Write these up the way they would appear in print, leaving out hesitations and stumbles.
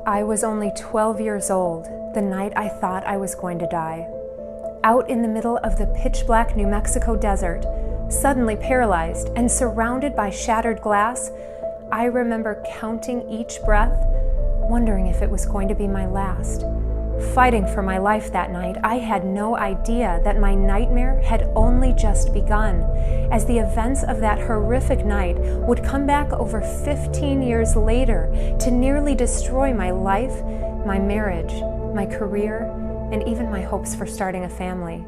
I was only 12 years old the night I thought I was going to die. Out in the middle of the pitch-black New Mexico desert, suddenly paralyzed and surrounded by shattered glass, I remember counting each breath, wondering if it was going to be my last. Fighting for my life that night, I had no idea that my nightmare had only just begun, as the events of that horrific night would come back over 15 years later to nearly destroy my life, my marriage, my career, and even my hopes for starting a family.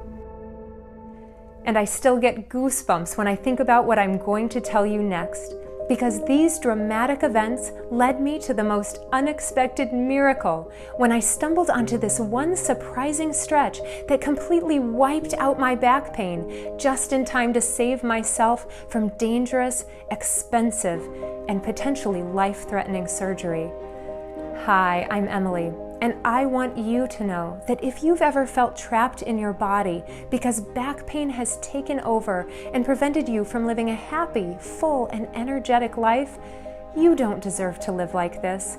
And I still get goosebumps when I think about what I'm going to tell you next, because these dramatic events led me to the most unexpected miracle when I stumbled onto this one surprising stretch that completely wiped out my back pain just in time to save myself from dangerous, expensive, and potentially life-threatening surgery. Hi, I'm Emily, and I want you to know that if you've ever felt trapped in your body because back pain has taken over and prevented you from living a happy, full, and energetic life, you don't deserve to live like this,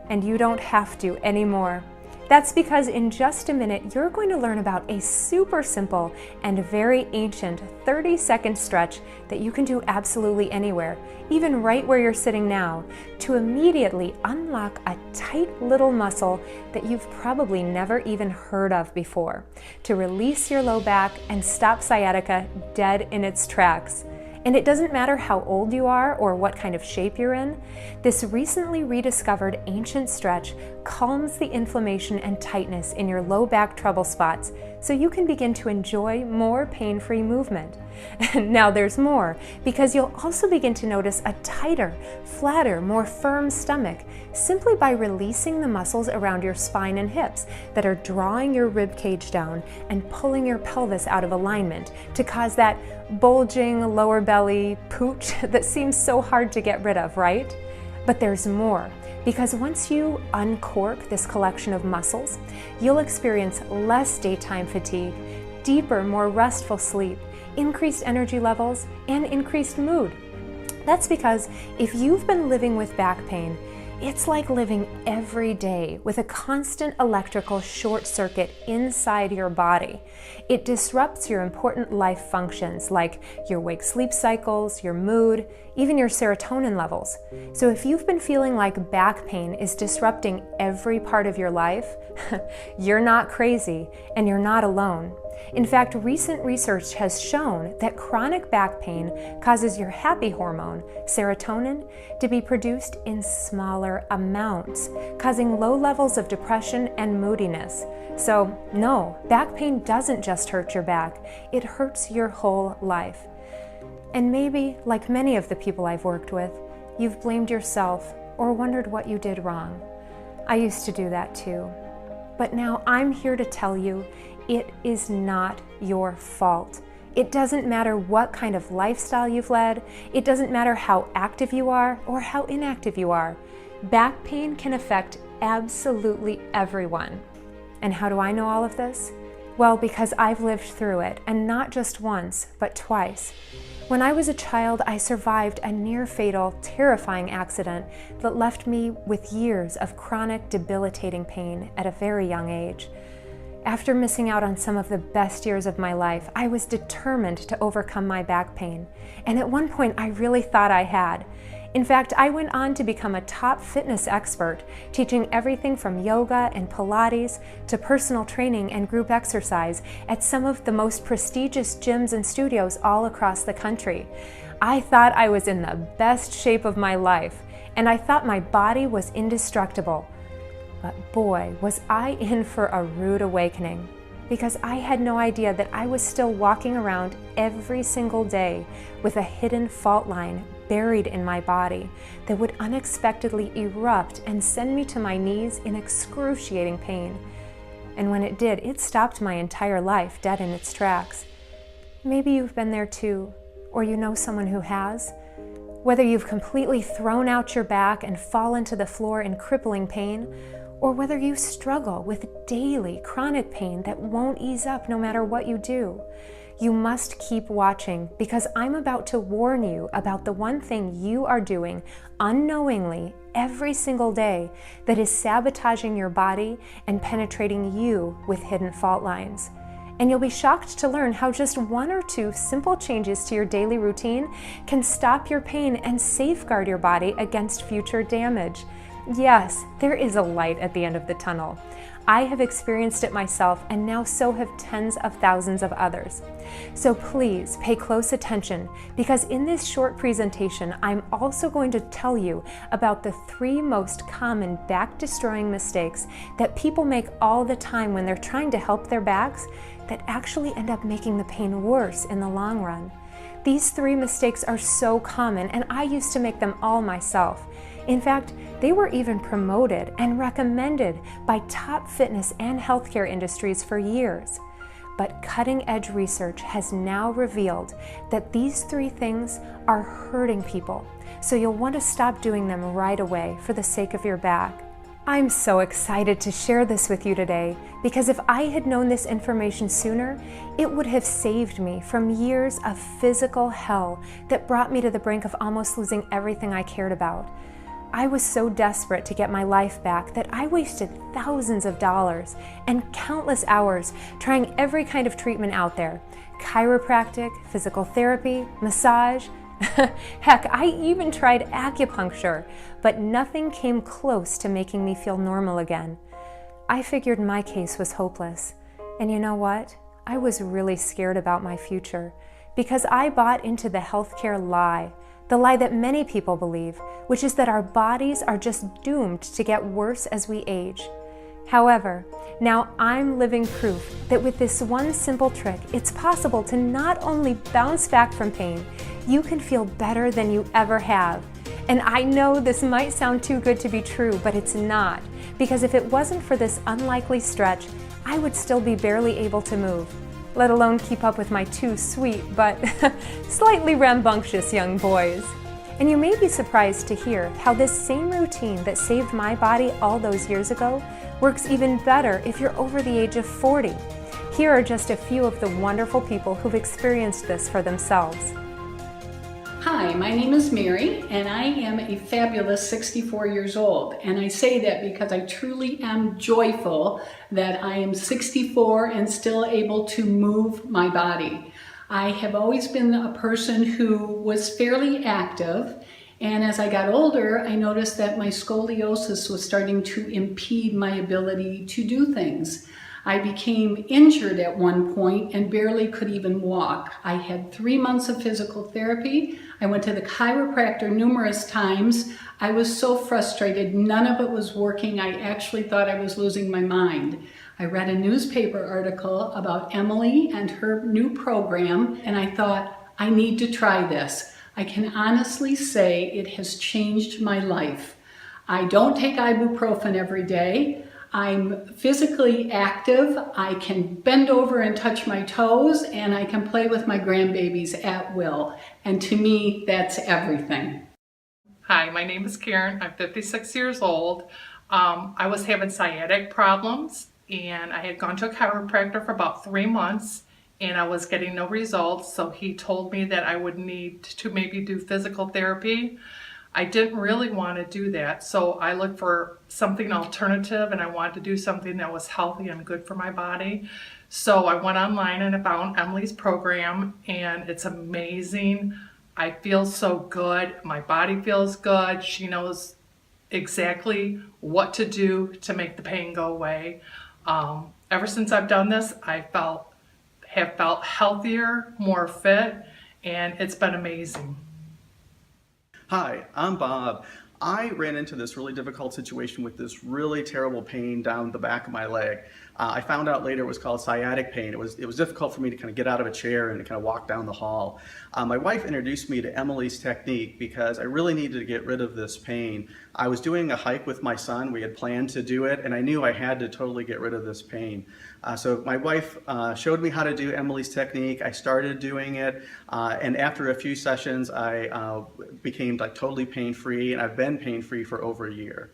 and you don't have to anymore. That's because in just a minute, you're going to learn about a super simple and very ancient 30-second stretch that you can do absolutely anywhere, even right where you're sitting now, to immediately unlock a tight little muscle that you've probably never even heard of before, to release your low back and stop sciatica dead in its tracks. And it doesn't matter how old you are or what kind of shape you're in, this recently rediscovered ancient stretch calms the inflammation and tightness in your low back trouble spots so you can begin to enjoy more pain-free movement. And now there's more, because you'll also begin to notice a tighter, flatter, more firm stomach simply by releasing the muscles around your spine and hips that are drawing your rib cage down and pulling your pelvis out of alignment to cause that bulging lower belly pooch that seems so hard to get rid of, right? But there's more, because once you uncork this collection of muscles, you'll experience less daytime fatigue, deeper, more restful sleep, increased energy levels, and increased mood. That's because if you've been living with back pain, it's like living every day with a constant electrical short circuit inside your body. It disrupts your important life functions like your wake-sleep cycles, your mood, even your serotonin levels. So if you've been feeling like back pain is disrupting every part of your life, you're not crazy and you're not alone. In fact, recent research has shown that chronic back pain causes your happy hormone, serotonin, to be produced in smaller amounts, causing low levels of depression and moodiness. So, no, back pain doesn't just hurt your back, it hurts your whole life. And maybe, like many of the people I've worked with, you've blamed yourself or wondered what you did wrong. I used to do that too. But now I'm here to tell you, it is not your fault. It doesn't matter what kind of lifestyle you've led. It doesn't matter how active you are or how inactive you are. Back pain can affect absolutely everyone. And how do I know all of this? Well, because I've lived through it, and not just once, but twice. When I was a child, I survived a near-fatal, terrifying accident that left me with years of chronic, debilitating pain at a very young age. After missing out on some of the best years of my life, I was determined to overcome my back pain, and at one point I really thought I had. In fact, I went on to become a top fitness expert, teaching everything from yoga and Pilates to personal training and group exercise at some of the most prestigious gyms and studios all across the country. I thought I was in the best shape of my life, and I thought my body was indestructible. But boy, was I in for a rude awakening, because I had no idea that I was still walking around every single day with a hidden fault line buried in my body that would unexpectedly erupt and send me to my knees in excruciating pain. And when it did, it stopped my entire life dead in its tracks. Maybe you've been there too, or you know someone who has. Whether you've completely thrown out your back and fallen to the floor in crippling pain, or whether you struggle with daily chronic pain that won't ease up no matter what you do, You must keep watching because I'm about to warn you about the one thing you are doing unknowingly every single day that is sabotaging your body and penetrating you with hidden fault lines. And you'll be shocked to learn how just 1 or 2 simple changes to your daily routine can stop your pain and safeguard your body against future damage. Yes, there is a light at the end of the tunnel. I have experienced it myself, and now so have tens of thousands of others. So please pay close attention, because in this short presentation, I'm also going to tell you about the 3 most common back-destroying mistakes that people make all the time when they're trying to help their backs that actually end up making the pain worse in the long run. These 3 mistakes are so common, and I used to make them all myself. In fact, they were even promoted and recommended by top fitness and healthcare industries for years. But cutting-edge research has now revealed that these 3 things are hurting people, so you'll want to stop doing them right away for the sake of your back. I'm so excited to share this with you today because if I had known this information sooner, it would have saved me from years of physical hell that brought me to the brink of almost losing everything I cared about. I was so desperate to get my life back that I wasted thousands of dollars and countless hours trying every kind of treatment out there. Chiropractic, physical therapy, massage. Heck, I even tried acupuncture, but nothing came close to making me feel normal again. I figured my case was hopeless. And you know what? I was really scared about my future because I bought into the healthcare lie. The lie that many people believe, which is that our bodies are just doomed to get worse as we age. However, now I'm living proof that with this one simple trick, it's possible to not only bounce back from pain, you can feel better than you ever have. And I know this might sound too good to be true, but it's not, because if it wasn't for this unlikely stretch, I would still be barely able to move, let alone keep up with my 2 sweet but slightly rambunctious young boys. And you may be surprised to hear how this same routine that saved my body all those years ago works even better if you're over the age of 40. Here are just a few of the wonderful people who've experienced this for themselves. Hi, my name is Mary, and I am a fabulous 64 years old. And I say that because I truly am joyful that I am 64 and still able to move my body. I have always been a person who was fairly active, and as I got older, I noticed that my scoliosis was starting to impede my ability to do things. I became injured at one point and barely could even walk. I had 3 months of physical therapy. I went to the chiropractor numerous times. I was so frustrated. None of it was working. I actually thought I was losing my mind. I read a newspaper article about Emily and her new program, and I thought, I need to try this. I can honestly say it has changed my life. I don't take ibuprofen every day. I'm physically active. I can bend over and touch my toes, and I can play with my grandbabies at will. And to me, that's everything. Hi, my name is Karen. I'm 56 years old. I was having sciatic problems, and I had gone to a chiropractor for about 3 months, and I was getting no results. So he told me that I would need to maybe do physical therapy. I didn't really want to do that, so I looked for something alternative, and I wanted to do something that was healthy and good for my body. So I went online and I found Emily's program, and it's amazing. I feel so good. My body feels good. She knows exactly what to do to make the pain go away. Ever since I've done this, I have felt healthier, more fit, and it's been amazing. Hi, I'm Bob. I ran into this really difficult situation with this really terrible pain down the back of my leg. I found out later it was called sciatic pain. It was difficult for me to kind of get out of a chair and kind of walk down the hall. My wife introduced me to Emily's technique because I really needed to get rid of this pain. I was doing a hike with my son. We had planned to do it, and I knew I had to totally get rid of this pain. So my wife showed me how to do Emily's technique. I started doing it, and after a few sessions, I became like totally pain-free, and I've been pain-free for over a year.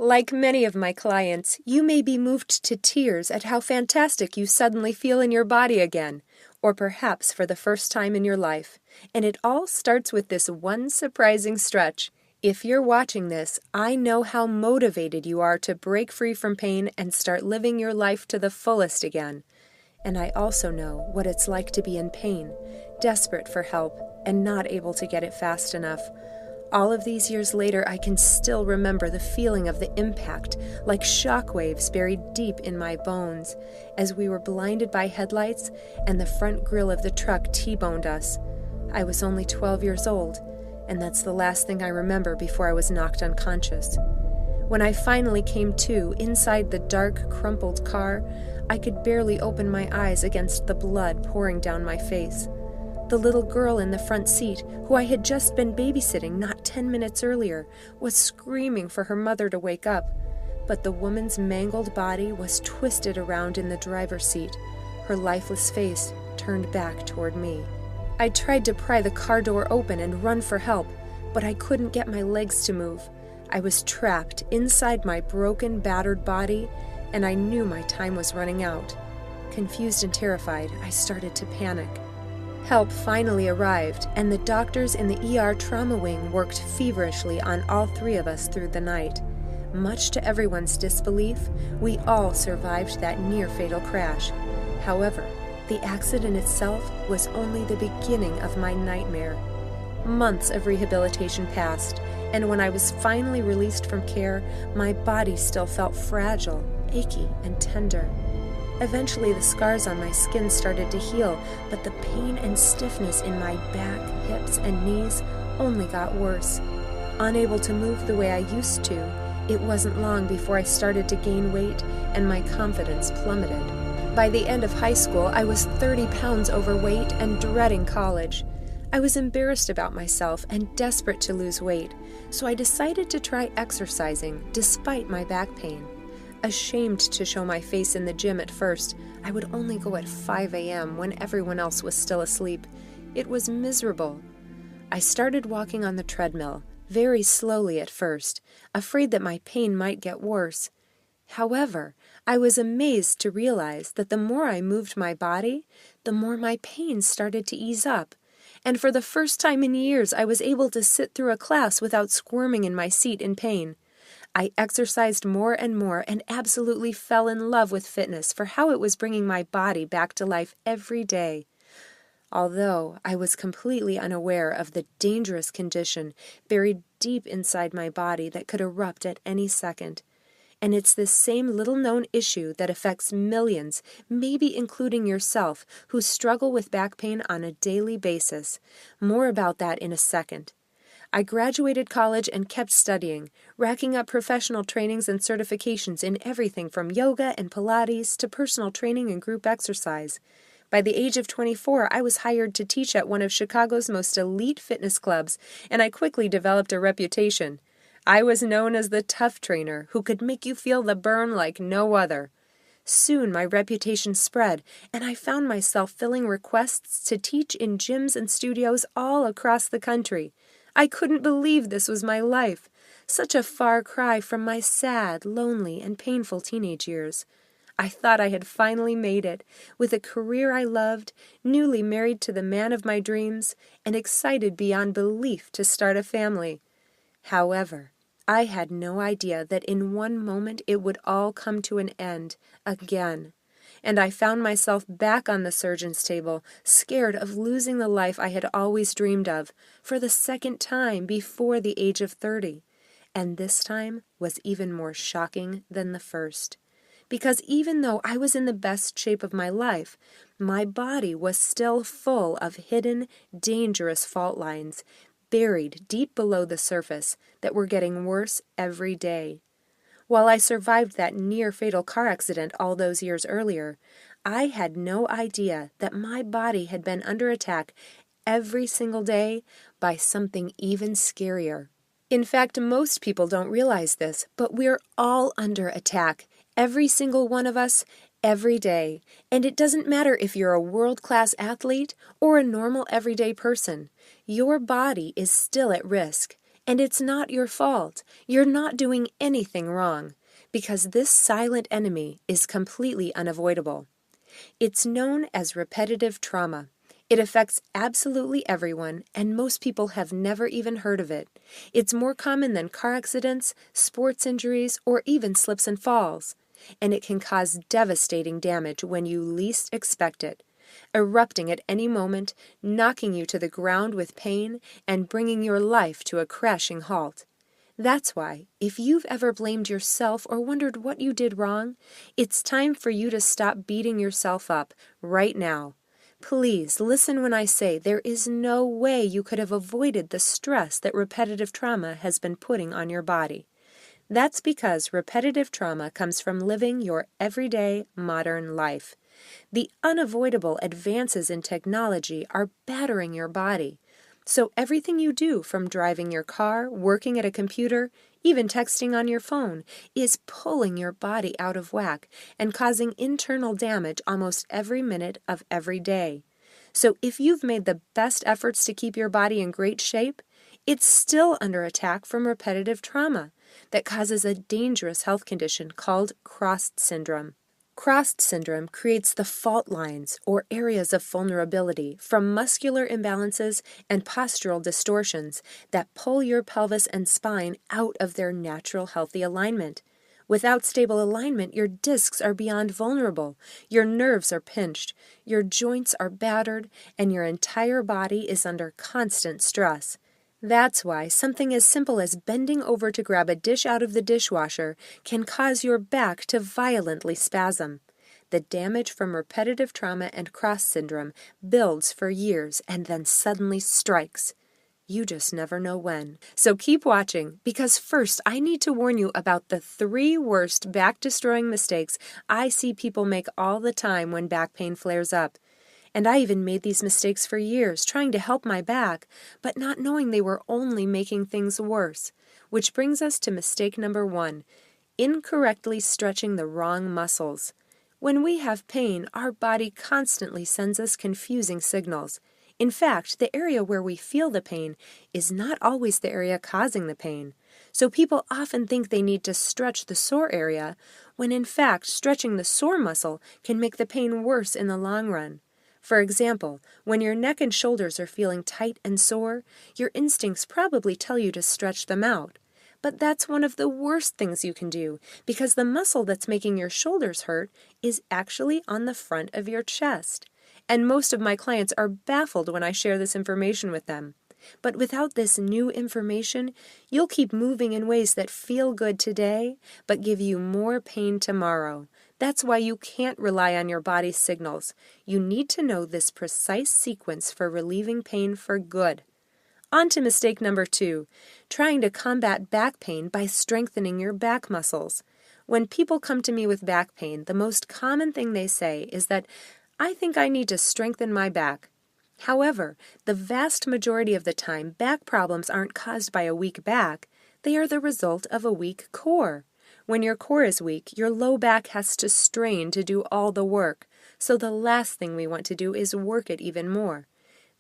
Like many of my clients, you may be moved to tears at how fantastic you suddenly feel in your body again, or perhaps for the first time in your life. And it all starts with this one surprising stretch. If you're watching this, I know how motivated you are to break free from pain and start living your life to the fullest again. And I also know what it's like to be in pain, desperate for help, and not able to get it fast enough. All of these years later, I can still remember the feeling of the impact, like shockwaves buried deep in my bones, as we were blinded by headlights and the front grille of the truck T-boned us. I was only 12 years old, and that's the last thing I remember before I was knocked unconscious. When I finally came to, inside the dark, crumpled car, I could barely open my eyes against the blood pouring down my face. The little girl in the front seat, who I had just been babysitting not 10 minutes earlier, was screaming for her mother to wake up, but the woman's mangled body was twisted around in the driver's seat, her lifeless face turned back toward me. I tried to pry the car door open and run for help, but I couldn't get my legs to move. I was trapped inside my broken, battered body, and I knew my time was running out. Confused and terrified, I started to panic. Help finally arrived, and the doctors in the ER trauma wing worked feverishly on all three of us through the night. Much to everyone's disbelief, we all survived that near-fatal crash. However, the accident itself was only the beginning of my nightmare. Months of rehabilitation passed, and when I was finally released from care, my body still felt fragile, achy, and tender. Eventually, the scars on my skin started to heal, but the pain and stiffness in my back, hips, and knees only got worse. Unable to move the way I used to, it wasn't long before I started to gain weight and my confidence plummeted. By the end of high school, I was 30 pounds overweight and dreading college. I was embarrassed about myself and desperate to lose weight, so I decided to try exercising despite my back pain. Ashamed to show my face in the gym at first, I would only go at 5 a.m. when everyone else was still asleep. It was miserable. I started walking on the treadmill, very slowly at first, afraid that my pain might get worse. However, I was amazed to realize that the more I moved my body, the more my pain started to ease up. And for the first time in years, I was able to sit through a class without squirming in my seat in pain. I exercised more and more and absolutely fell in love with fitness for how it was bringing my body back to life every day. Although I was completely unaware of the dangerous condition buried deep inside my body that could erupt at any second. And it's this same little-known issue that affects millions, maybe including yourself, who struggle with back pain on a daily basis. More about that in a second. I graduated college and kept studying, racking up professional trainings and certifications in everything from yoga and Pilates to personal training and group exercise. By the age of 24, I was hired to teach at one of Chicago's most elite fitness clubs, and I quickly developed a reputation. I was known as the tough trainer who could make you feel the burn like no other. Soon my reputation spread, and I found myself filling requests to teach in gyms and studios all across the country. I couldn't believe this was my life. Such a far cry from my sad, lonely, and painful teenage years. I thought I had finally made it, with a career I loved, newly married to the man of my dreams, and excited beyond belief to start a family. However, I had no idea that in one moment it would all come to an end, again. And I found myself back on the surgeon's table, scared of losing the life I had always dreamed of, for the second time before the age of 30. And this time was even more shocking than the first. Because even though I was in the best shape of my life, my body was still full of hidden, dangerous fault lines, buried deep below the surface, that were getting worse every day. While I survived that near-fatal car accident all those years earlier, I had no idea that my body had been under attack every single day by something even scarier. In fact, most people don't realize this, but we're all under attack, every single one of us, every day. And it doesn't matter if you're a world-class athlete or a normal everyday person. Your body is still at risk. And it's not your fault. You're not doing anything wrong, because this silent enemy is completely unavoidable. It's known as repetitive trauma. It affects absolutely everyone, and most people have never even heard of it. It's more common than car accidents, sports injuries, or even slips and falls. And it can cause devastating damage when you least expect it, erupting at any moment, knocking you to the ground with pain, and bringing your life to a crashing halt. That's why, if you've ever blamed yourself or wondered what you did wrong, it's time for you to stop beating yourself up right now. Please listen when I say there is no way you could have avoided the stress that repetitive trauma has been putting on your body. That's because repetitive trauma comes from living your everyday modern life. The unavoidable advances in technology are battering your body. So everything you do, from driving your car, working at a computer, even texting on your phone, is pulling your body out of whack and causing internal damage almost every minute of every day. So if you've made the best efforts to keep your body in great shape, it's still under attack from repetitive trauma that causes a dangerous health condition called CROST syndrome. CROST syndrome creates the fault lines, or areas of vulnerability, from muscular imbalances and postural distortions that pull your pelvis and spine out of their natural healthy alignment. Without stable alignment, your discs are beyond vulnerable, your nerves are pinched, your joints are battered, and your entire body is under constant stress. That's why something as simple as bending over to grab a dish out of the dishwasher can cause your back to violently spasm. The damage from repetitive trauma and CROST syndrome builds for years and then suddenly strikes. You just never know when. So keep watching, because first I need to warn you about the 3 worst back-destroying mistakes I see people make all the time when back pain flares up. And I even made these mistakes for years, trying to help my back, but not knowing they were only making things worse. Which brings us to mistake number 1, incorrectly stretching the wrong muscles. When we have pain, our body constantly sends us confusing signals. In fact, the area where we feel the pain is not always the area causing the pain. So people often think they need to stretch the sore area, when in fact stretching the sore muscle can make the pain worse in the long run. For example, when your neck and shoulders are feeling tight and sore, your instincts probably tell you to stretch them out. But that's one of the worst things you can do, because the muscle that's making your shoulders hurt is actually on the front of your chest. And most of my clients are baffled when I share this information with them. But without this new information, you'll keep moving in ways that feel good today, but give you more pain tomorrow. That's why you can't rely on your body's signals. You need to know this precise sequence for relieving pain for good. On to mistake number 2, trying to combat back pain by strengthening your back muscles. When people come to me with back pain, the most common thing they say is that, "I think I need to strengthen my back." However, the vast majority of the time, back problems aren't caused by a weak back. They are the result of a weak core. When your core is weak, your low back has to strain to do all the work. So the last thing we want to do is work it even more.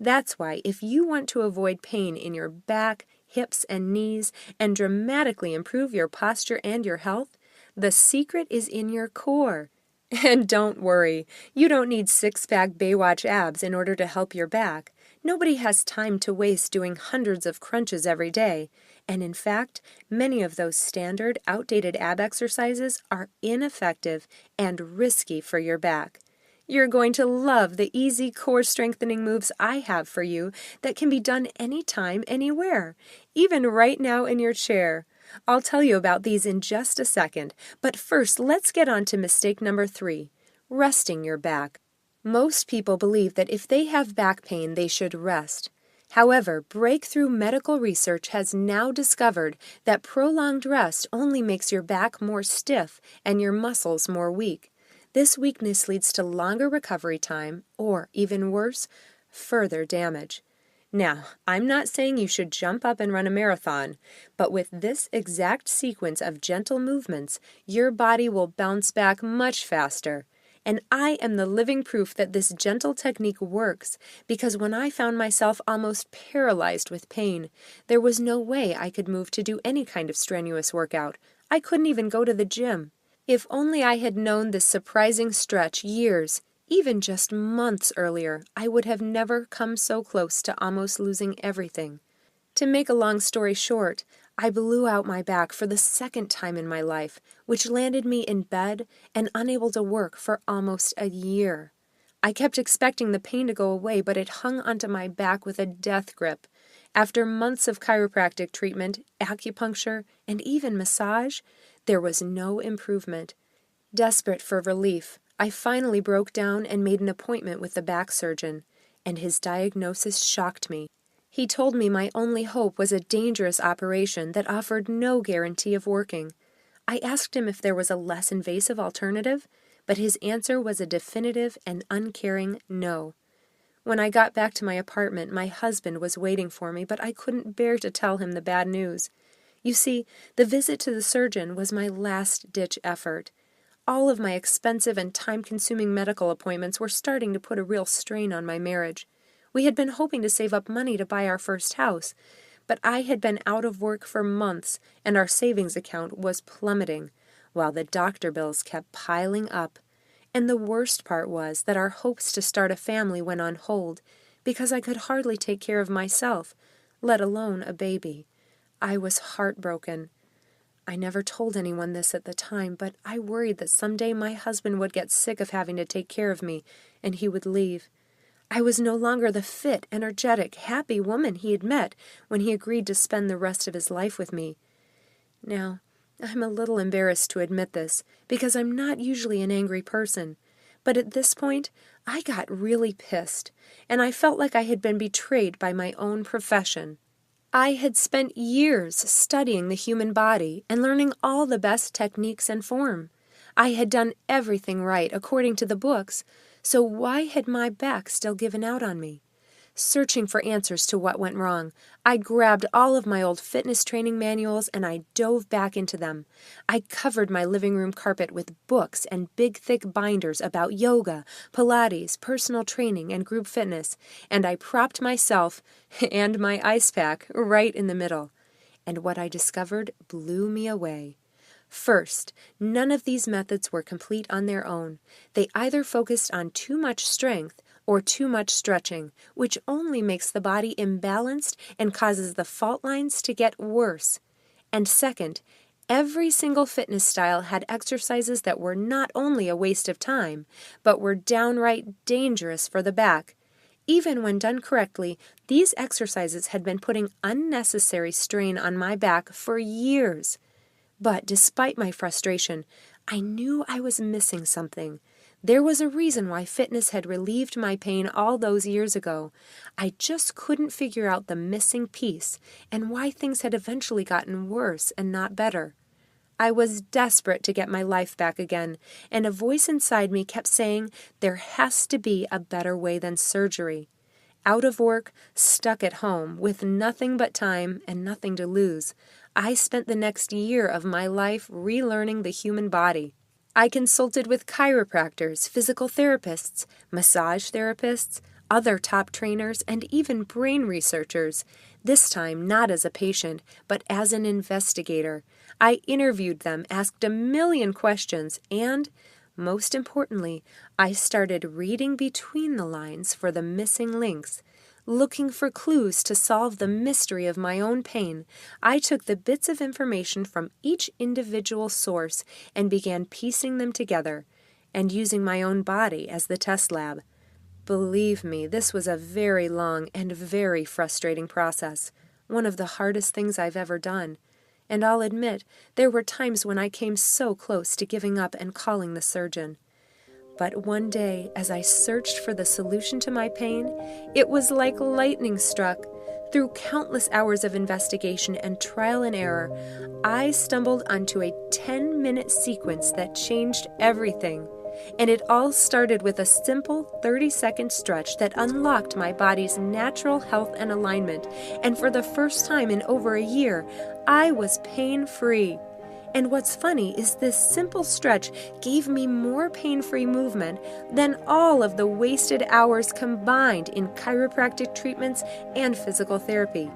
That's why if you want to avoid pain in your back, hips, and knees, and dramatically improve your posture and your health, the secret is in your core. And don't worry, you don't need six-pack Baywatch abs in order to help your back. Nobody has time to waste doing hundreds of crunches every day. And in fact, many of those standard, outdated ab exercises are ineffective and risky for your back. You're going to love the easy core strengthening moves I have for you that can be done anytime, anywhere, even right now in your chair. I'll tell you about these in just a second, but first let's get on to mistake number 3, resting your back. Most people believe that if they have back pain, they should rest. However, breakthrough medical research has now discovered that prolonged rest only makes your back more stiff and your muscles more weak. This weakness leads to longer recovery time, or, even worse, further damage. Now, I'm not saying you should jump up and run a marathon, but with this exact sequence of gentle movements, your body will bounce back much faster. And I am the living proof that this gentle technique works, because when I found myself almost paralyzed with pain, there was no way I could move to do any kind of strenuous workout. I couldn't even go to the gym. If only I had known this surprising stretch years, even just months earlier, I would have never come so close to almost losing everything. To make a long story short, I blew out my back for the second time in my life, which landed me in bed and unable to work for almost a year. I kept expecting the pain to go away, but it hung onto my back with a death grip. After months of chiropractic treatment, acupuncture, and even massage, there was no improvement. Desperate for relief, I finally broke down and made an appointment with the back surgeon, and his diagnosis shocked me. He told me my only hope was a dangerous operation that offered no guarantee of working. I asked him if there was a less invasive alternative, but his answer was a definitive and uncaring no. When I got back to my apartment, my husband was waiting for me, but I couldn't bear to tell him the bad news. You see, the visit to the surgeon was my last-ditch effort. All of my expensive and time-consuming medical appointments were starting to put a real strain on my marriage. We had been hoping to save up money to buy our first house, but I had been out of work for months, and our savings account was plummeting, while the doctor bills kept piling up. And the worst part was that our hopes to start a family went on hold, because I could hardly take care of myself, let alone a baby. I was heartbroken. I never told anyone this at the time, but I worried that someday my husband would get sick of having to take care of me, and he would leave. I was no longer the fit, energetic, happy woman he had met when he agreed to spend the rest of his life with me. Now, I'm a little embarrassed to admit this, because I'm not usually an angry person, but at this point, I got really pissed, and I felt like I had been betrayed by my own profession. I had spent years studying the human body and learning all the best techniques and form. I had done everything right according to the books, so why had my back still given out on me? Searching for answers to what went wrong, I grabbed all of my old fitness training manuals and I dove back into them. I covered my living room carpet with books and big thick binders about yoga, Pilates, personal training, and group fitness, and I propped myself and my ice pack right in the middle. And what I discovered blew me away. First, none of these methods were complete on their own. They either focused on too much strength or too much stretching, which only makes the body imbalanced and causes the fault lines to get worse. And second, every single fitness style had exercises that were not only a waste of time, but were downright dangerous for the back. Even when done correctly, these exercises had been putting unnecessary strain on my back for years. But despite my frustration, I knew I was missing something. There was a reason why fitness had relieved my pain all those years ago. I just couldn't figure out the missing piece and why things had eventually gotten worse and not better. I was desperate to get my life back again, and a voice inside me kept saying there has to be a better way than surgery. Out of work, stuck at home, with nothing but time and nothing to lose, I spent the next year of my life relearning the human body. I consulted with chiropractors, physical therapists, massage therapists, other top trainers, and even brain researchers, this time not as a patient, but as an investigator. I interviewed them, asked a million questions, and, most importantly, I started reading between the lines for the missing links. Looking for clues to solve the mystery of my own pain, I took the bits of information from each individual source and began piecing them together, and using my own body as the test lab. Believe me, this was a very long and very frustrating process, one of the hardest things I've ever done. And I'll admit, there were times when I came so close to giving up and calling the surgeon. But one day, as I searched for the solution to my pain, it was like lightning struck. Through countless hours of investigation and trial and error, I stumbled onto a 10-minute sequence that changed everything. And it all started with a simple 30-second stretch that unlocked my body's natural health and alignment, and for the first time in over a year, I was pain-free. And what's funny is this simple stretch gave me more pain-free movement than all of the wasted hours combined in chiropractic treatments and physical therapy.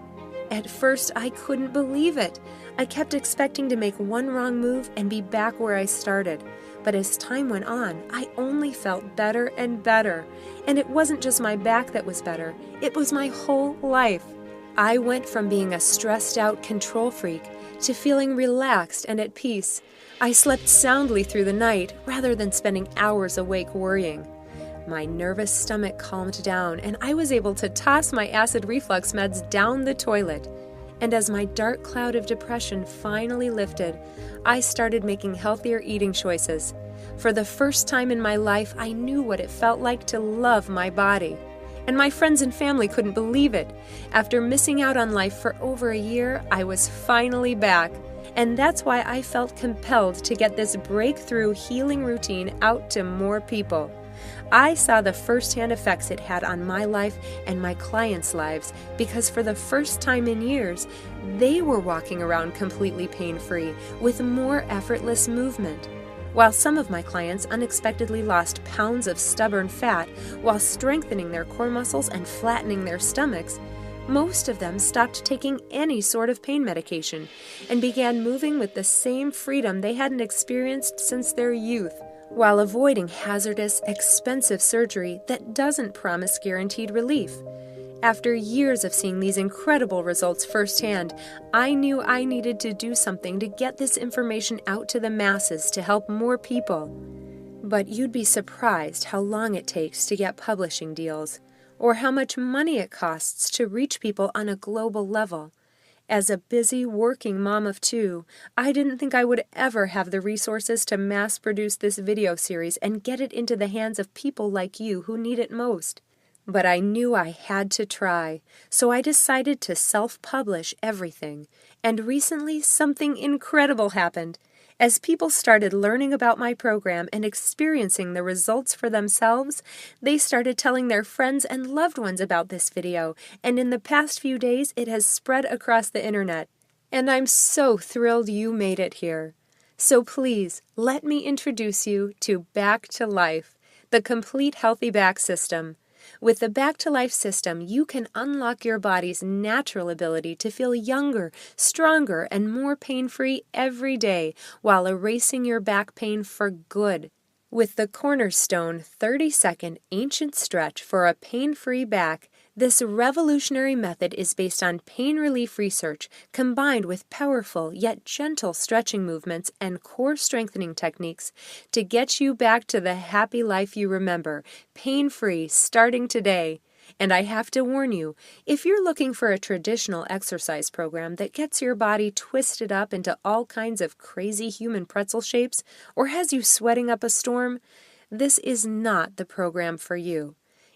At first, I couldn't believe it. I kept expecting to make one wrong move and be back where I started. But as time went on, I only felt better and better. And it wasn't just my back that was better, it was my whole life. I went from being a stressed out control freak to feeling relaxed and at peace. I slept soundly through the night rather than spending hours awake worrying. My nervous stomach calmed down, and I was able to toss my acid reflux meds down the toilet. And as my dark cloud of depression finally lifted, I started making healthier eating choices. For the first time in my life, I knew what it felt like to love my body. And my friends and family couldn't believe it. After missing out on life for over a year, I was finally back. And that's why I felt compelled to get this breakthrough healing routine out to more people. I saw the firsthand effects it had on my life and my clients' lives because for the first time in years, they were walking around completely pain-free with more effortless movement. While some of my clients unexpectedly lost pounds of stubborn fat while strengthening their core muscles and flattening their stomachs, most of them stopped taking any sort of pain medication and began moving with the same freedom they hadn't experienced since their youth, while avoiding hazardous, expensive surgery that doesn't promise guaranteed relief. After years of seeing these incredible results firsthand, I knew I needed to do something to get this information out to the masses to help more people. But you'd be surprised how long it takes to get publishing deals, or how much money it costs to reach people on a global level. As a busy, working mom of two, I didn't think I would ever have the resources to mass-produce this video series and get it into the hands of people like you who need it most. But I knew I had to try, so I decided to self-publish everything. And recently, something incredible happened. As people started learning about my program and experiencing the results for themselves, they started telling their friends and loved ones about this video, and in the past few days it has spread across the internet. And I'm so thrilled you made it here. So please, let me introduce you to Back to Life, the complete healthy back system. With the Back to Life system, you can unlock your body's natural ability to feel younger, stronger, and more pain-free every day while erasing your back pain for good. With the Cornerstone 30-second ancient stretch for a pain-free back, this revolutionary method is based on pain relief research combined with powerful yet gentle stretching movements and core strengthening techniques to get you back to the happy life you remember, pain-free, starting today. And I have to warn you, if you're looking for a traditional exercise program that gets your body twisted up into all kinds of crazy human pretzel shapes or has you sweating up a storm, this is not the program for you.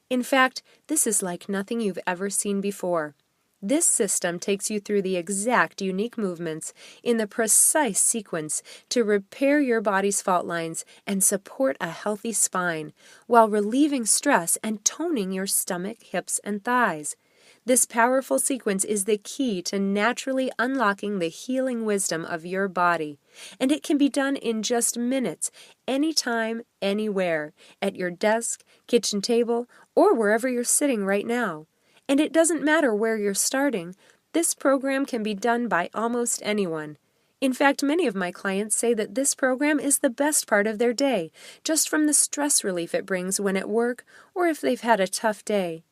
In fact, this is like nothing you've ever seen before. This system takes you through the exact unique movements in the precise sequence to repair your body's fault lines and support a healthy spine, while relieving stress and toning your stomach, hips, and thighs. This powerful sequence is the key to naturally unlocking the healing wisdom of your body, and it can be done in just minutes, anytime, anywhere, at your desk, kitchen table, or wherever you're sitting right now. And it doesn't matter where you're starting. This program can be done by almost anyone. In fact, many of my clients say that this program is the best part of their day, just from the stress relief it brings when at work or if they've had a tough day.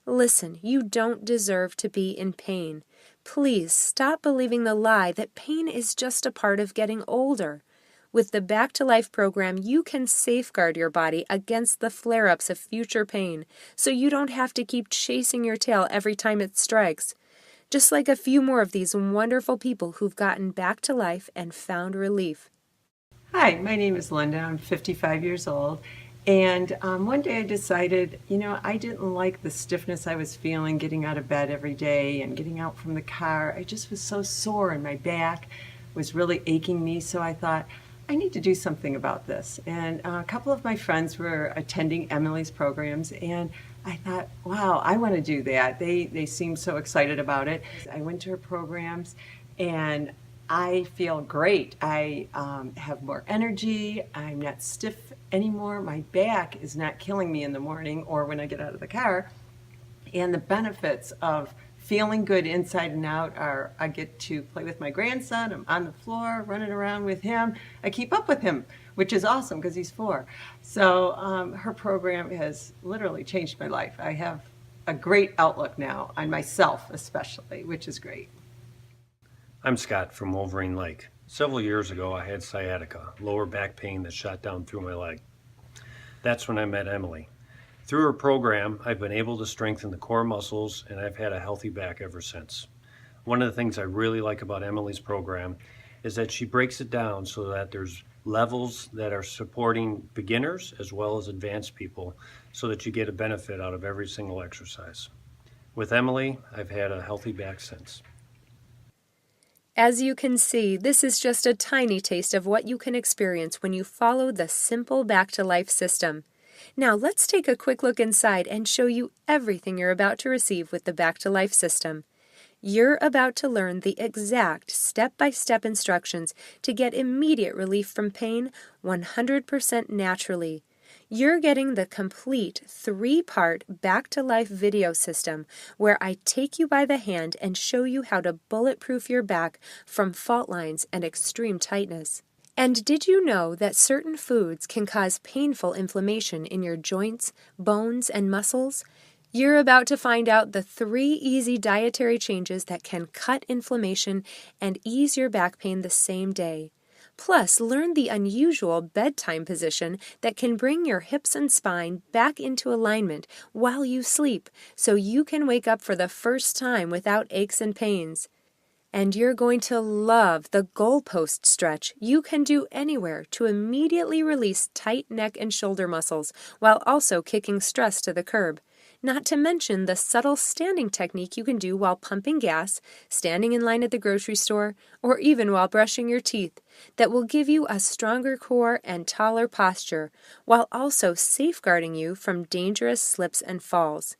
Listen, you don't deserve to be in pain. Please stop believing the lie that pain is just a part of getting older. With the Back to Life program, you can safeguard your body against the flare-ups of future pain, so you don't have to keep chasing your tail every time it strikes. Just like a few more of these wonderful people who've gotten back to life and found relief. Hi, my name is Linda. I'm 55 years old. And one day I decided, I didn't like the stiffness I was feeling getting out of bed every day and getting out from the car. I just was so sore and my back was really aching me. So I thought, I need to do something about this. And a couple of my friends were attending Emily's programs, and I thought, wow, I want to do that. They seemed so excited about it. I went to her programs, and I feel great. I have more energy. I'm not stiff anymore. My back is not killing me in the morning or when I get out of the car. And the benefits of feeling good inside and out are I get to play with my grandson. I'm on the floor running around with him. I keep up with him, which is awesome because he's 4. So her program has literally changed my life. I have a great outlook now on myself especially, which is great. I'm Scott from Wolverine Lake. Several years ago, I had sciatica, lower back pain that shot down through my leg. That's when I met Emily. Through her program, I've been able to strengthen the core muscles, and I've had a healthy back ever since. One of the things I really like about Emily's program is that she breaks it down so that there's levels that are supporting beginners as well as advanced people so that you get a benefit out of every single exercise. With Emily, I've had a healthy back since. As you can see, this is just a tiny taste of what you can experience when you follow the simple Back to Life system. Now let's take a quick look inside and show you everything you're about to receive with the Back to Life system. You're about to learn the exact step-by-step instructions to get immediate relief from pain 100% naturally. You're getting the complete 3-part Back to Life video system where I take you by the hand and show you how to bulletproof your back from fault lines and extreme tightness. And did you know that certain foods can cause painful inflammation in your joints, bones, and muscles? You're about to find out the 3 easy dietary changes that can cut inflammation and ease your back pain the same day. Plus, learn the unusual bedtime position that can bring your hips and spine back into alignment while you sleep so you can wake up for the first time without aches and pains. And you're going to love the goalpost stretch you can do anywhere to immediately release tight neck and shoulder muscles while also kicking stress to the curb. Not to mention the subtle standing technique you can do while pumping gas, standing in line at the grocery store, or even while brushing your teeth that will give you a stronger core and taller posture while also safeguarding you from dangerous slips and falls.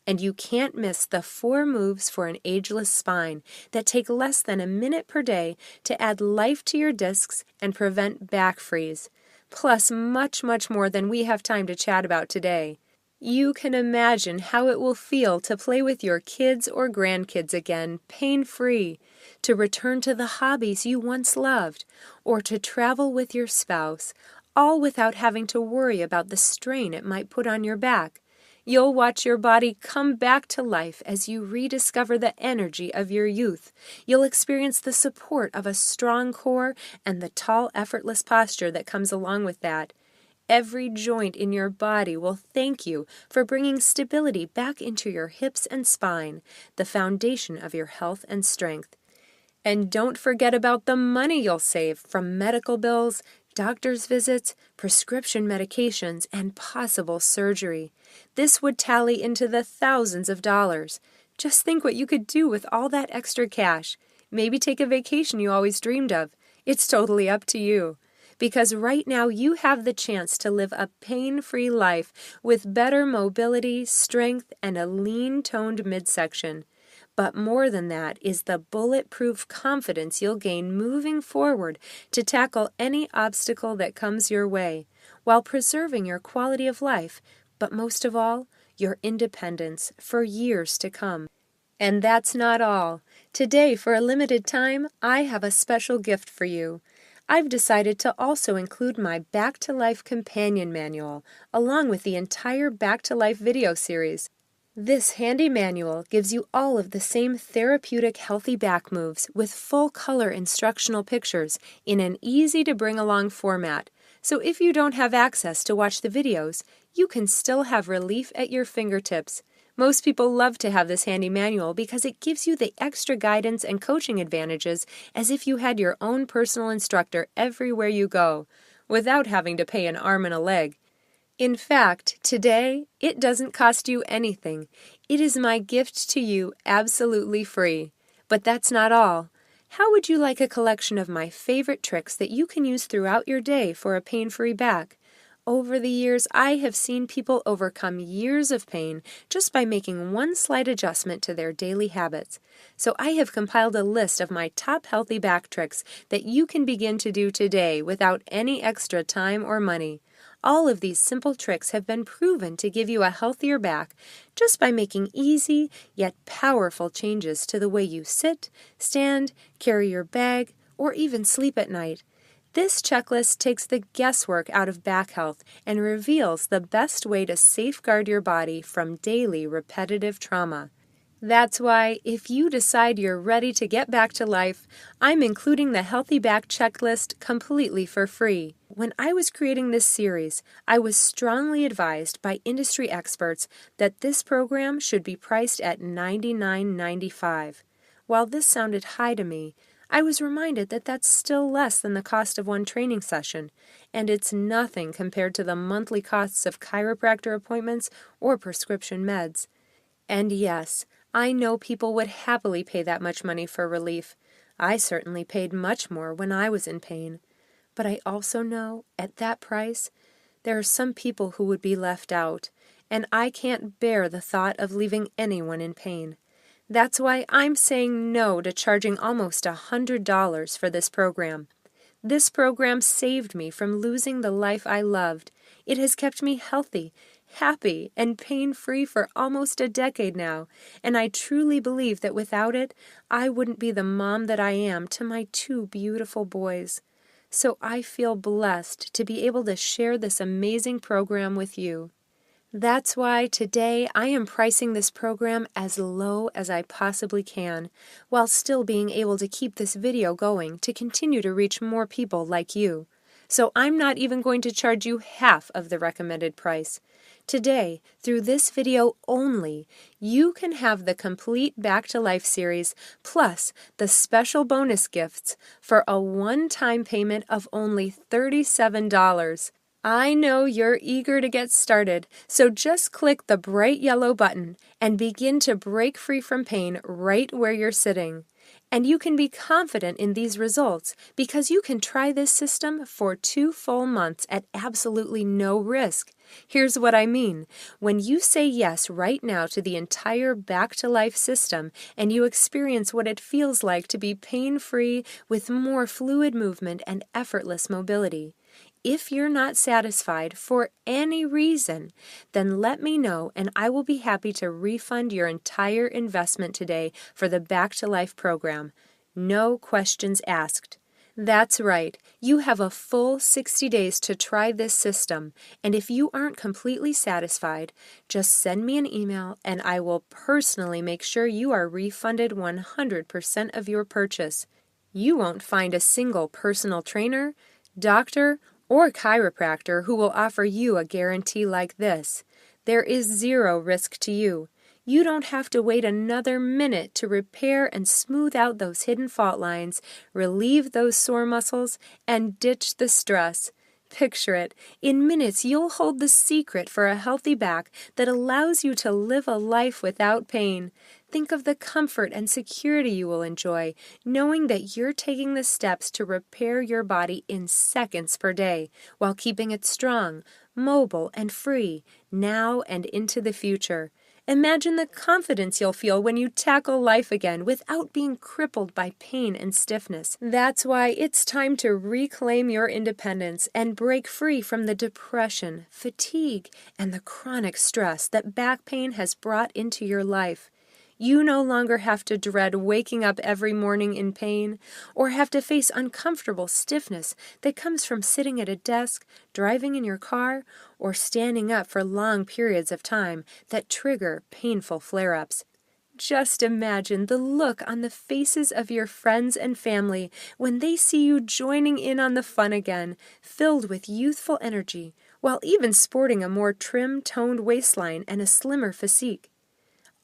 And you can't miss the 4 moves for an ageless spine that take less than a minute per day to add life to your discs and prevent back freeze. Plus much, much more than we have time to chat about today. You can imagine how it will feel to play with your kids or grandkids again, pain-free, to return to the hobbies you once loved, or to travel with your spouse, all without having to worry about the strain it might put on your back. You'll watch your body come back to life as you rediscover the energy of your youth. You'll experience the support of a strong core and the tall, effortless posture that comes along with that. Every joint in your body will thank you for bringing stability back into your hips and spine, the foundation of your health and strength. And don't forget about the money you'll save from medical bills, doctor's visits, prescription medications, and possible surgery. This would tally into the thousands of dollars. Just think what you could do with all that extra cash. Maybe take a vacation you always dreamed of. It's totally up to you. Because right now you have the chance to live a pain-free life with better mobility, strength, and a lean-toned midsection. But more than that is the bulletproof confidence you'll gain moving forward to tackle any obstacle that comes your way, while preserving your quality of life, but most of all, your independence for years to come. And that's not all. Today, for a limited time, I have a special gift for you. I've decided to also include my Back to Life companion manual, along with the entire Back to Life video series. This handy manual gives you all of the same therapeutic healthy back moves with full color instructional pictures in an easy to bring along format. So if you don't have access to watch the videos, you can still have relief at your fingertips. Most people love to have this handy manual because it gives you the extra guidance and coaching advantages as if you had your own personal instructor everywhere you go, without having to pay an arm and a leg. In fact, today, it doesn't cost you anything. It is my gift to you absolutely free. But that's not all. How would you like a collection of my favorite tricks that you can use throughout your day for a pain-free back? Over the years, I have seen people overcome years of pain just by making one slight adjustment to their daily habits. So I have compiled a list of my top healthy back tricks that you can begin to do today without any extra time or money. All of these simple tricks have been proven to give you a healthier back just by making easy yet powerful changes to the way you sit, stand, carry your bag, or even sleep at night. This checklist takes the guesswork out of back health and reveals the best way to safeguard your body from daily repetitive trauma. That's why, if you decide you're ready to get back to life, I'm including the Healthy Back Checklist completely for free. When I was creating this series, I was strongly advised by industry experts that this program should be priced at $99.95. While this sounded high to me, I was reminded that that's still less than the cost of one training session, and it's nothing compared to the monthly costs of chiropractor appointments or prescription meds. And yes, I know people would happily pay that much money for relief. I certainly paid much more when I was in pain. But I also know, at that price, there are some people who would be left out, and I can't bear the thought of leaving anyone in pain. That's why I'm saying no to charging almost $100 for this program. This program saved me from losing the life I loved. It has kept me healthy, happy, and pain-free for almost a decade now, and I truly believe that without it, I wouldn't be the mom that I am to my 2 beautiful boys. So I feel blessed to be able to share this amazing program with you. That's why today I am pricing this program as low as I possibly can, while still being able to keep this video going to continue to reach more people like you. So I'm not even going to charge you half of the recommended price. Today, through this video only, you can have the complete Back to Life series plus the special bonus gifts for a one-time payment of only $37. I know you're eager to get started, so just click the bright yellow button and begin to break free from pain right where you're sitting. And you can be confident in these results because you can try this system for 2 full months at absolutely no risk. Here's what I mean. When you say yes right now to the entire Back to Life system and you experience what it feels like to be pain-free with more fluid movement and effortless mobility. If you're not satisfied for any reason, then let me know and I will be happy to refund your entire investment today for the Back to Life program. No questions asked. That's right, you have a full 60 days to try this system, and if you aren't completely satisfied, just send me an email and I will personally make sure you are refunded 100% of your purchase. You won't find a single personal trainer, doctor, or chiropractor who will offer you a guarantee like this. There is 0 risk to you. You don't have to wait another minute to repair and smooth out those hidden fault lines, relieve those sore muscles, and ditch the stress. Picture it. In minutes, you'll hold the secret for a healthy back that allows you to live a life without pain. Think of the comfort and security you will enjoy, knowing that you're taking the steps to repair your body in seconds per day, while keeping it strong, mobile, and free, now and into the future. Imagine the confidence you'll feel when you tackle life again without being crippled by pain and stiffness. That's why it's time to reclaim your independence and break free from the depression, fatigue, and the chronic stress that back pain has brought into your life. You no longer have to dread waking up every morning in pain or have to face uncomfortable stiffness that comes from sitting at a desk, driving in your car, or standing up for long periods of time that trigger painful flare-ups. Just imagine the look on the faces of your friends and family when they see you joining in on the fun again, filled with youthful energy, while even sporting a more trim-toned waistline and a slimmer physique.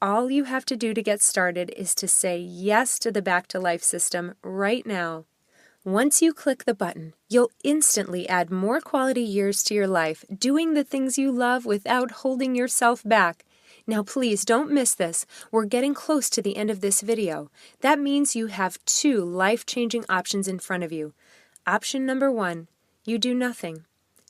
All you have to do to get started is to say yes to the Back to Life system right now. Once you click the button, you'll instantly add more quality years to your life, doing the things you love without holding yourself back. Now please don't miss this. We're getting close to the end of this video. That means you have 2 life-changing options in front of you. Option number 1, you do nothing.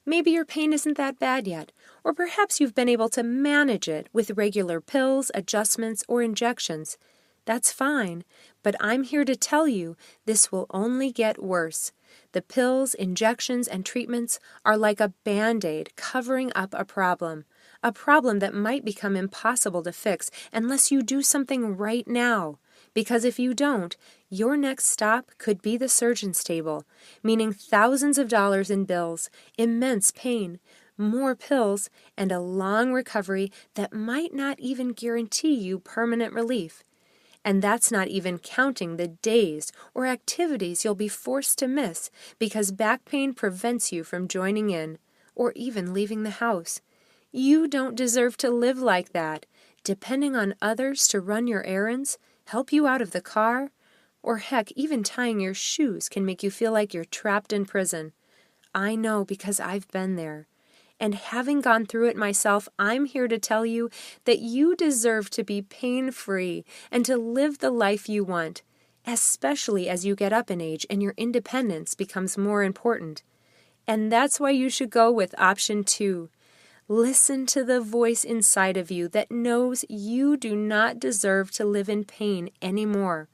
Maybe your pain isn't that bad yet, or perhaps you've been able to manage it with regular pills, adjustments, or injections. That's fine, but I'm here to tell you this will only get worse. The pills, injections, and treatments are like a Band-Aid covering up a problem that might become impossible to fix unless you do something right now. Because if you don't, your next stop could be the surgeon's table, meaning thousands of dollars in bills, immense pain, more pills, and a long recovery that might not even guarantee you permanent relief. And that's not even counting the days or activities you'll be forced to miss because back pain prevents you from joining in or even leaving the house. You don't deserve to live like that, depending on others to run your errands, help you out of the car, or heck, even tying your shoes can make you feel like you're trapped in prison. I know because I've been there. And having gone through it myself, I'm here to tell you that you deserve to be pain-free and to live the life you want, especially as you get up in age and your independence becomes more important. And that's why you should go with option 2. Listen to the voice inside of you that knows you do not deserve to live in pain anymore.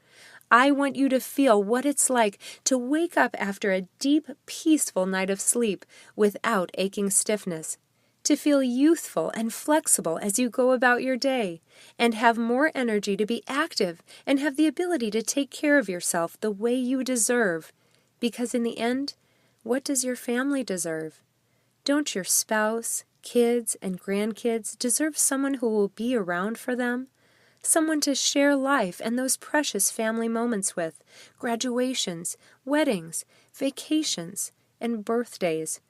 I want you to feel what it's like to wake up after a deep, peaceful night of sleep without aching stiffness, to feel youthful and flexible as you go about your day, and have more energy to be active and have the ability to take care of yourself the way you deserve. Because in the end, what does your family deserve? Don't your spouse, kids, and grandkids deserve someone who will be around for them? Someone to share life and those precious family moments with, graduations, weddings, vacations, and birthdays?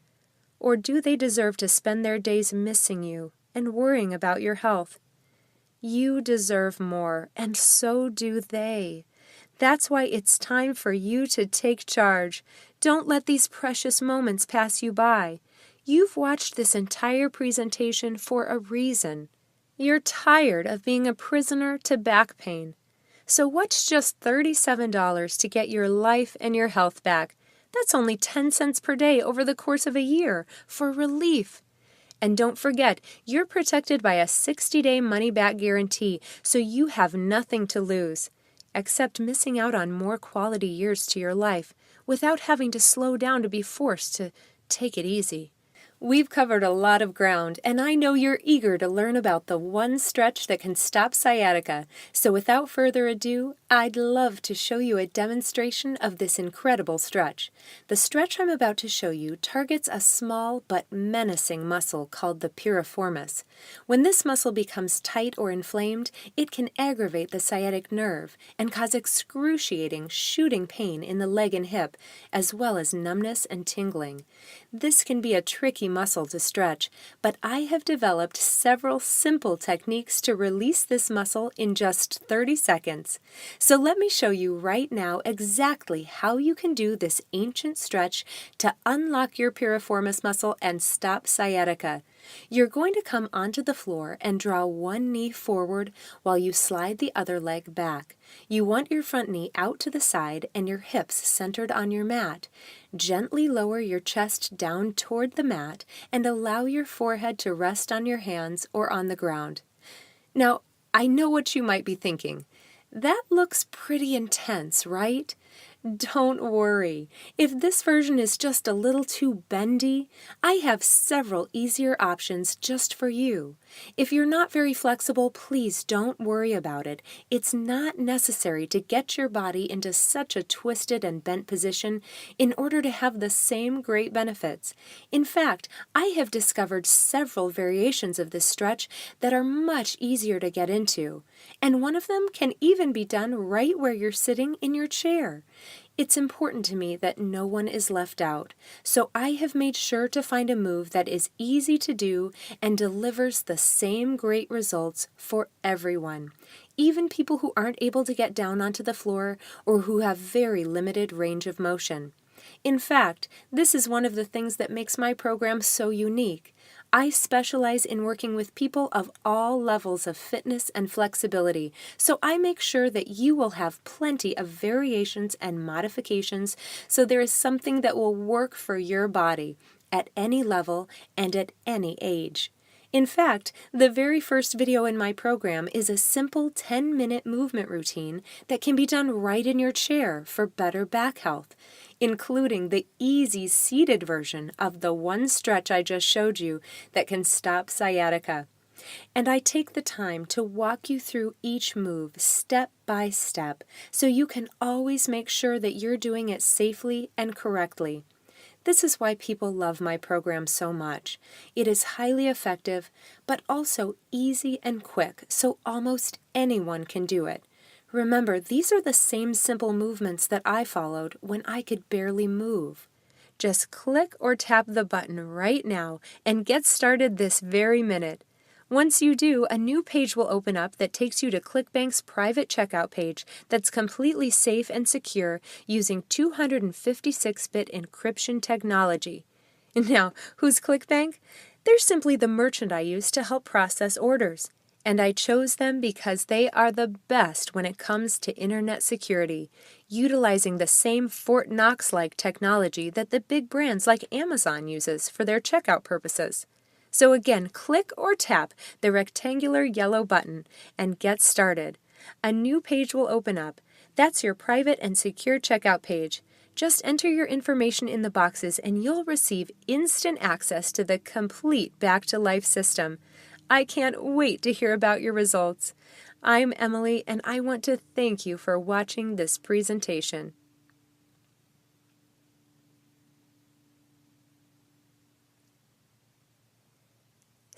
Or do they deserve to spend their days missing you and worrying about your health? You deserve more, and so do they. That's why it's time for you to take charge. Don't let these precious moments pass you by. You've watched this entire presentation for a reason. You're tired of being a prisoner to back pain. So what's just $37 to get your life and your health back? That's only 10 cents per day over the course of a year for relief. And don't forget, you're protected by a 60-day money-back guarantee, so you have nothing to lose, except missing out on more quality years to your life without having to slow down to be forced to take it easy. We've covered a lot of ground, and I know you're eager to learn about the one stretch that can stop sciatica. So without further ado, I'd love to show you a demonstration of this incredible stretch. The stretch I'm about to show you targets a small but menacing muscle called the piriformis. When this muscle becomes tight or inflamed, it can aggravate the sciatic nerve and cause excruciating shooting pain in the leg and hip, as well as numbness and tingling. This can be a tricky muscle to stretch, but I have developed several simple techniques to release this muscle in just 30 seconds. So let me show you right now exactly how you can do this ancient stretch to unlock your piriformis muscle and stop sciatica. You're going to come onto the floor and draw one knee forward while you slide the other leg back. You want your front knee out to the side and your hips centered on your mat. Gently lower your chest down toward the mat and allow your forehead to rest on your hands or on the ground. Now, I know what you might be thinking. That looks pretty intense, right? Don't worry. If this version is just a little too bendy, I have several easier options just for you. If you're not very flexible, please don't worry about it. It's not necessary to get your body into such a twisted and bent position in order to have the same great benefits. In fact, I have discovered several variations of this stretch that are much easier to get into, and one of them can even be done right where you're sitting in your chair. It's important to me that no one is left out, so I have made sure to find a move that is easy to do and delivers the same great results for everyone, even people who aren't able to get down onto the floor or who have very limited range of motion. In fact, this is one of the things that makes my program so unique. I specialize in working with people of all levels of fitness and flexibility, so I make sure that you will have plenty of variations and modifications so there is something that will work for your body, at any level and at any age. In fact, the very first video in my program is a simple 10-minute movement routine that can be done right in your chair for better back health, including the easy seated version of the one stretch I just showed you that can stop sciatica. And I take the time to walk you through each move step by step so you can always make sure that you're doing it safely and correctly. This is why people love my program so much. It is highly effective, but also easy and quick, so almost anyone can do it. Remember, these are the same simple movements that I followed when I could barely move. Just click or tap the button right now and get started this very minute. Once you do, a new page will open up that takes you to ClickBank's private checkout page that's completely safe and secure using 256-bit encryption technology. Now, who's ClickBank? They're simply the merchant I use to help process orders. And I chose them because they are the best when it comes to internet security, utilizing the same Fort Knox-like technology that the big brands like Amazon uses for their checkout purposes. So again, click or tap the rectangular yellow button and get started. A new page will open up. That's your private and secure checkout page. Just enter your information in the boxes and you'll receive instant access to the complete Back to Life system. I can't wait to hear about your results. I'm Emily, and I want to thank you for watching this presentation.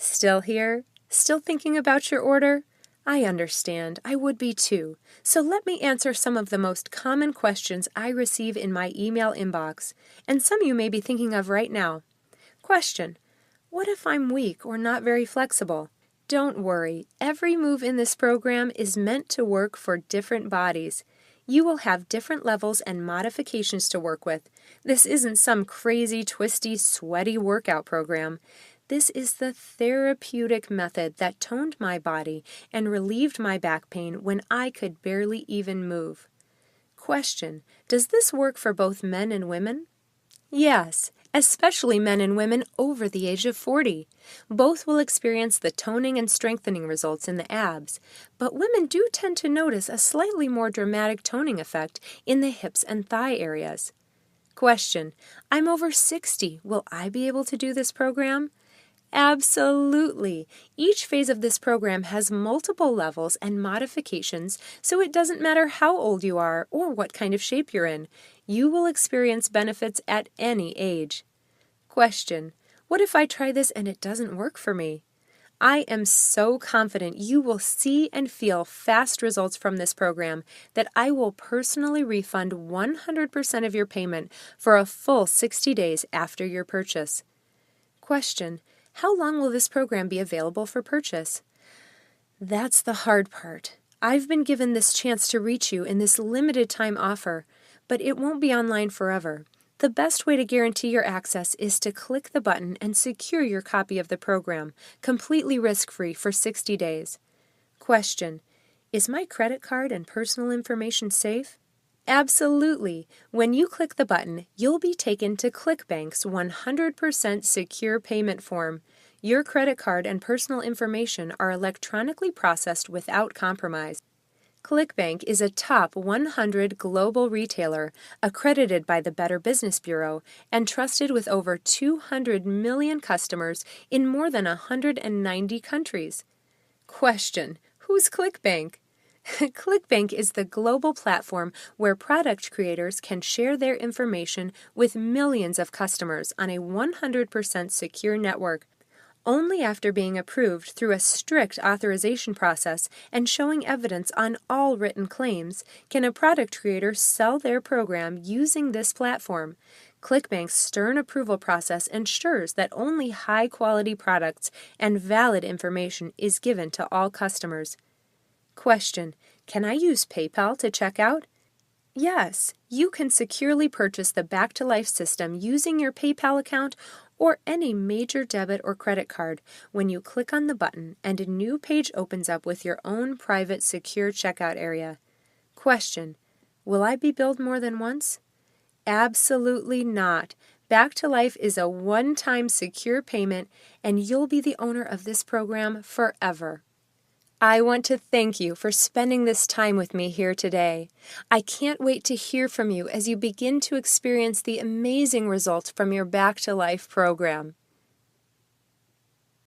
Still here? Still thinking about your order? I understand. I would be too. So let me answer some of the most common questions I receive in my email inbox, and some you may be thinking of right now. Question: what if I'm weak or not very flexible? Don't worry. Every move in this program is meant to work for different bodies. You will have different levels and modifications to work with. This isn't some crazy, twisty, sweaty workout program. This is the therapeutic method that toned my body and relieved my back pain when I could barely even move. Question: does this work for both men and women? Yes, especially men and women over the age of 40. Both will experience the toning and strengthening results in the abs, but women do tend to notice a slightly more dramatic toning effect in the hips and thigh areas. Question: I'm over 60. Will I be able to do this program? Absolutely. Each phase of this program has multiple levels and modifications, so it doesn't matter how old you are or what kind of shape you're in. You will experience benefits at any age. Question: what if I try this and it doesn't work for me? I am so confident you will see and feel fast results from this program that I will personally refund 100% of your payment for a full 60 days after your purchase. Question: how long will this program be available for purchase? That's the hard part. I've been given this chance to reach you in this limited time offer, but it won't be online forever. The best way to guarantee your access is to click the button and secure your copy of the program, completely risk-free for 60 days. Question: is my credit card and personal information safe? Absolutely. When you click the button, you'll be taken to ClickBank's 100% secure payment form. Your credit card and personal information are electronically processed without compromise. ClickBank is a top 100 global retailer, accredited by the Better Business Bureau, and trusted with over 200 million customers in more than 190 countries. Question: who's ClickBank? ClickBank is the global platform where product creators can share their information with millions of customers on a 100% secure network. Only after being approved through a strict authorization process and showing evidence on all written claims can a product creator sell their program using this platform. ClickBank's stern approval process ensures that only high-quality products and valid information is given to all customers. Question: can I use PayPal to check out? Yes, you can securely purchase the Back to Life system using your PayPal account or any major debit or credit card when you click on the button and a new page opens up with your own private secure checkout area. Question: will I be billed more than once? Absolutely not. Back to Life is a one-time secure payment, and you'll be the owner of this program forever. I want to thank you for spending this time with me here today. I can't wait to hear from you as you begin to experience the amazing results from your Back to Life program.